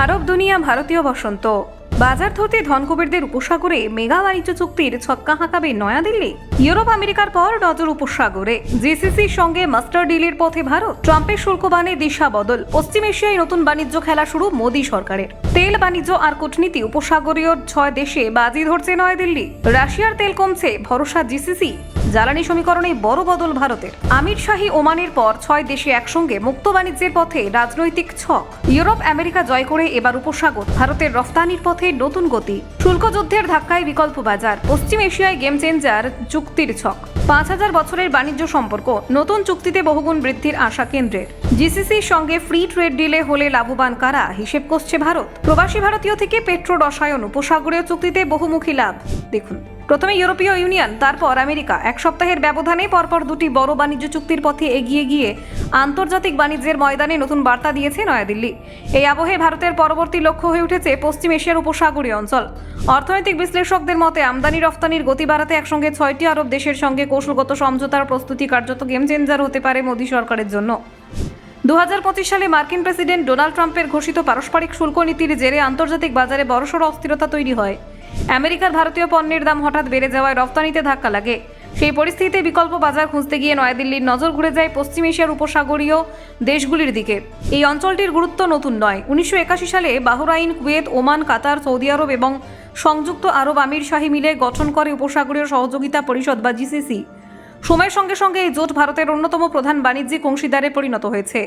আরব দুনিয়া ভারতীয় বসন্ত। বাজার ধরতে ধনকুবেরদের উপসাগরে মেগা বাণিজ্য চুক্তির ছক্কা হাঁকাবে নয়াদিল্লি। ইউরোপ আমেরিকার পর নজর উপসাগরে। জিসিসির সঙ্গে মাস্টার ডিলের পথে ভারত। ট্রাম্পের শুল্ক বানে দিশা বদল। পশ্চিম এশিয়ায় নতুন বাণিজ্য খেলা শুরু মোদী সরকারের। তেল বাণিজ্য আর কূটনীতি। উপসাগরীয় 6 দেশে বাজি ধরছে নয়াদিল্লি। রাশিয়ার তেল কমছে, ভরসা জিসিসি। জ্বালানি সমীকরণে বড় বদল ভারতের। আমির শাহী ওমানের পর 6 দেশে একসঙ্গে মুক্ত বাণিজ্যের পথে রাজনৈতিক ছক। ইউরোপ আমেরিকা জয় করে এবার উপসাগর। ভারতের রফতানির পথে নতুন গতি। শুল্ক যুদ্ধের ধাক্কায় বিকল্প বাজার। পশ্চিম এশিয়ায় গেম চেঞ্জার চুক্তির ছক। 5000 বছরের বাণিজ্য সম্পর্ক। নতুন চুক্তিতে বহুগুণ বৃদ্ধির আশা কেন্দ্রের। জিসিসির সঙ্গে ফ্রি ট্রেড ডিলে হলে লাভবান কারা, হিসেব করছে ভারত। প্রবাসী ভারতীয় থেকে পেট্রো রসায়ন। উপসাগরীয় চুক্তিতে বহুমুখী লাভ। দেখুন, প্রথমে ইউরোপীয় ইউনিয়ন, তারপর আমেরিকা। এক সপ্তাহের ব্যবধানে পরপর দুটি বড় বাণিজ্য চুক্তির পথে এগিয়ে গিয়ে আন্তর্জাতিক বাণিজ্যের ময়দানে নতুন বার্তা দিয়েছে নয়াদিল্লি। এই আবহে ভারতের পরবর্তী লক্ষ্য হয়ে উঠেছে পশ্চিম এশিয়ার উপসাগরীয় অঞ্চল। অর্থনৈতিক বিশ্লেষকদের মতে আমদানি রফতানির গতি বাড়াতে একসঙ্গে 6টি আরব দেশের সঙ্গে কৌশলগত সমঝোতার প্রস্তুতি কার্যত গেম চেঞ্জার হতে পারে মোদী সরকারের জন্য। 2025 সালে মার্কিন প্রেসিডেন্ট ডোনাল্ড ট্রাম্পের ঘোষিত পারস্পরিক শুল্ক নীতির জেরে আন্তর্জাতিক বাজারে বড়সড় অস্থিরতা তৈরি হয়। আমেরিকার ভারতীয় পণ্যের দাম হঠাৎ বেড়ে যাওয়ায় রফতানিতে ধাক্কা লাগে। সেই পরিস্থিতিতে বিকল্প বাজার খুঁজতে গিয়ে নয়াদিল্লির নজর ঘুরে যায় পশ্চিম এশিয়ার উপসাগরীয় দেশগুলির দিকে। এই অঞ্চলটির গুরুত্ব নতুন নয়। 1981 সালে বাহরাইন, কুয়েত, ওমান, কাতার, সৌদি আরব এবং সংযুক্ত আরব আমির শাহী মিলে গঠন করে উপসাগরীয় সহযোগিতা পরিষদ বা জিসিসি। সময়ের সঙ্গে সঙ্গে এই জোট ভারতের অন্যতম প্রধান বাণিজ্যিক অংশীদারে পরিণত হয়েছে।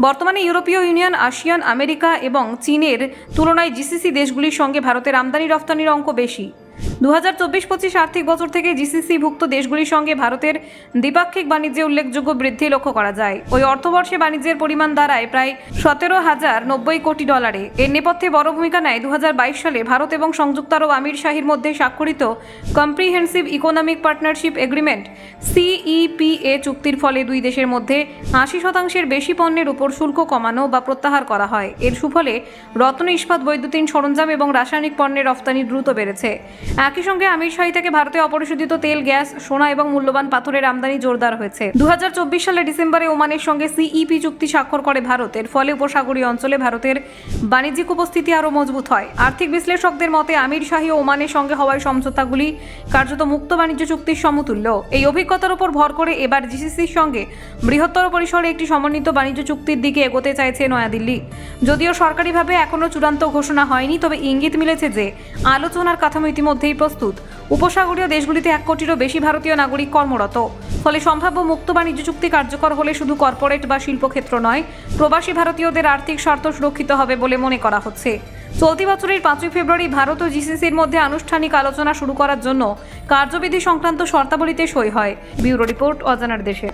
বর্তমানে ইউরোপীয় ইউনিয়ন, আসিয়ান, আমেরিকা এবং চীনের তুলনায় জিসিসি দেশগুলির সঙ্গে ভারতের আমদানি রফতানির অঙ্ক বেশি। 2024-25 আর্থিক বছর থেকে জিসিসি-ভুক্ত দেশগুলির সঙ্গে ভারতের দ্বিপাক্ষিক বাণিজ্যে উল্লেখযোগ্য বৃদ্ধি লক্ষ্য করা যায়। ওই অর্থবর্ষে বাণিজ্যের পরিমাণ দাঁড়ায় প্রায় 17,090 কোটি ডলারে। এর নেপথ্যে বড় ভূমিকা নেয় 2022 সালে ভারত এবং সংযুক্ত আরব আমির শাহীর মধ্যে স্বাক্ষরিত comprehensive economic partnership agreement CEPA চুক্তির ফলে দুই দেশের মধ্যে 80% বেশি পণ্যের উপর শুল্ক কমানো বা প্রত্যাহার করা হয়। এর সুফলে রত্ন, ইস্পাত, বৈদ্যুতিন সরঞ্জাম এবং রাসায়নিক পণ্যের রফতানি দ্রুত বেড়েছে। একই সঙ্গে আমির শাহী থেকে ভারতে অপরিশোধিত তেল, গ্যাস, সোনা এবং মূল্যবান পাথরের আমদানি জোরদার হয়েছে। 2024 সালের ডিসেম্বরে ওমানের সঙ্গে CEP চুক্তি স্বাক্ষর করে ভারত। এর ফলে উপসাগরীয় অঞ্চলে ভারতের বাণিজ্যিক উপস্থিতি আরও মজবুত হয়। আর্থিক বিশ্লেষকদের মতে আমির শাহী ও ওমানের সঙ্গে হওয়ায় সমঝোতাগুলি কার্যত মুক্ত বাণিজ্য চুক্তির সমতুল্য। এই অভিজ্ঞতার উপর ভর করে এবার জিসিসির সঙ্গে বৃহত্তর পরিসরে একটি সমন্বিত বাণিজ্য চুক্তির দিকে এগোতে চাইছে নয়াদিল্লি। যদিও সরকারিভাবে এখনও চূড়ান্ত ঘোষণা হয়নি, তবে ইঙ্গিত মিলেছে যে আলোচনার কাঠামো ইতিমধ্যেই প্রস্তুত। উপসাগরীয় দেশগুলিতে 1 কোটিরও বেশি ভারতীয় নাগরিক কর্মরত। ফলে সম্ভাব্য মুক্ত বাণিজ্য চুক্তি কার্যকর হলে শুধু কর্পোরেট বা শিল্পক্ষেত্র নয়, প্রবাসী ভারতীয়দের আর্থিক স্বার্থ সুরক্ষিত হবে বলে মনে করা হচ্ছে। চলতি বছরের 5 ফেব্রুয়ারি ভারত ও জিসিসির মধ্যে আনুষ্ঠানিক আলোচনা শুরু করার জন্য কার্যবিধি সংক্রান্ত শর্তাবলীতে সই হয়। ব্যুরো রিপোর্ট, অজানার দেশে।